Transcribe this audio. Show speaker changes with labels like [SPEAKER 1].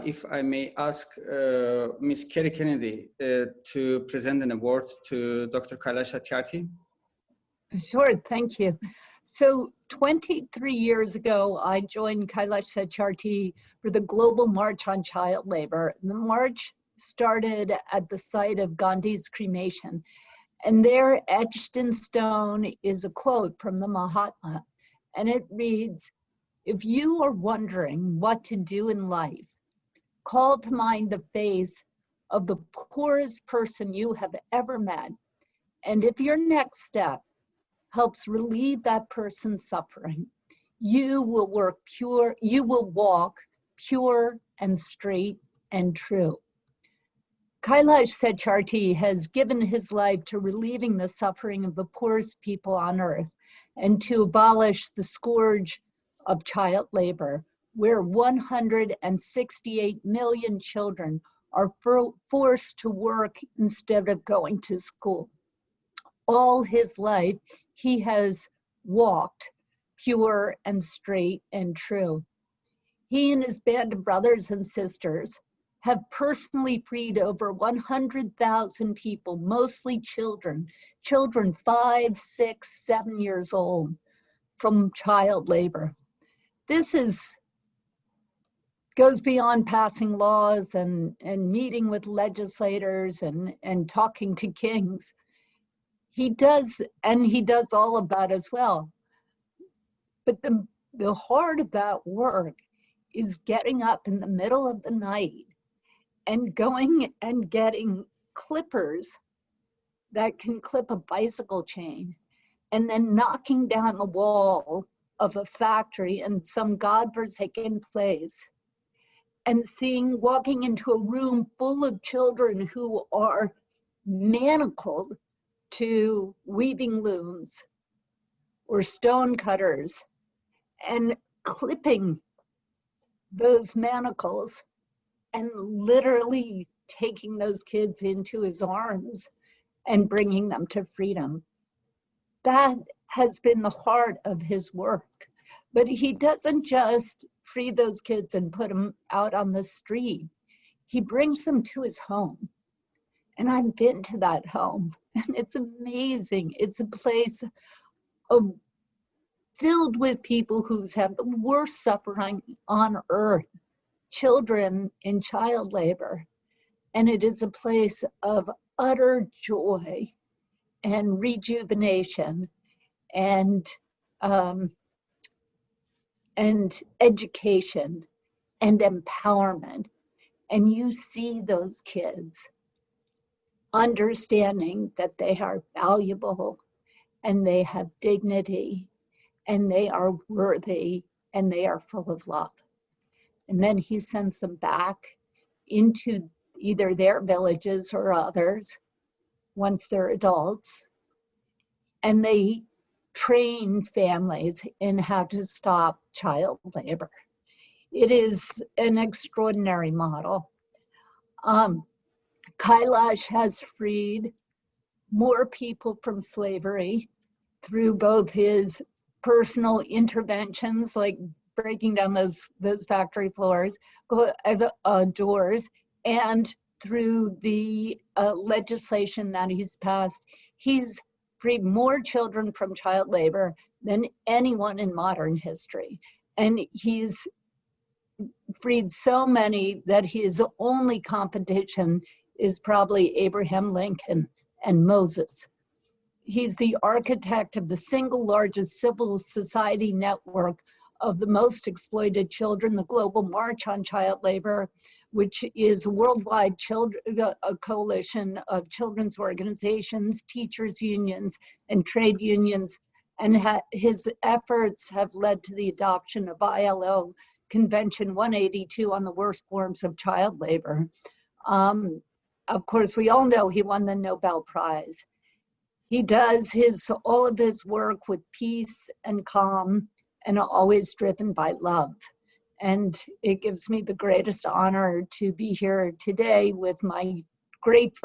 [SPEAKER 1] if I may ask Ms. Kerry Kennedy to present an award to Dr. Kailash Satyarthi.
[SPEAKER 2] Sure, thank you. So 23 years ago, I joined Kailash Satyarthi for the Global March on Child Labor. The march started at the site of Gandhi's cremation. And there, etched in stone, is a quote from the Mahatma. And it reads, "If you are wondering what to do in life, call to mind the face of the poorest person you have ever met. And if your next step helps relieve that person's suffering, you will walk pure and straight and true." Kailash Satyarthi has given his life to relieving the suffering of the poorest people on earth and to abolish the scourge of child labor, where 168 million children are forced to work instead of going to school. All his life, he has walked pure and straight and true. He and his band of brothers and sisters have personally freed over 100,000 people, mostly children 5, 6, 7 years old, from child labor. This goes beyond passing laws and meeting with legislators and talking to kings. He does all of that as well. But the heart of that work is getting up in the middle of the night and going and getting clippers that can clip a bicycle chain and then knocking down the wall of a factory in some godforsaken place and walking into a room full of children who are manacled to weaving looms or stone cutters and clipping those manacles and literally taking those kids into his arms and bringing them to freedom. That has been the heart of his work. But he doesn't just free those kids and put them out on the street. He brings them to his home. And I've been to that home, and it's amazing. It's a place filled with people who have the worst suffering on earth, children in child labor. And it is a place of utter joy and rejuvenation and education and empowerment. And you see those kids understanding that they are valuable and they have dignity and they are worthy and they are full of love. And then he sends them back into either their villages or others once they're adults. And they train families in how to stop child labor. It is an extraordinary model. Kailash has freed more people from slavery through both his personal interventions, like breaking down those factory floors, doors, and through the legislation that he's passed. He's freed more children from child labor than anyone in modern history. And he's freed so many that his only competition is probably Abraham Lincoln and Moses. He's the architect of the single largest civil society network of the most exploited children, the Global March on Child Labor, which is a worldwide coalition of children's organizations, teachers' unions, and trade unions. And his efforts have led to the adoption of ILO Convention 182 on the worst forms of child labor. Of course, we all know he won the Nobel Prize. He does all of his work with peace and calm and always driven by love. And it gives me the greatest honor to be here today with my great friend,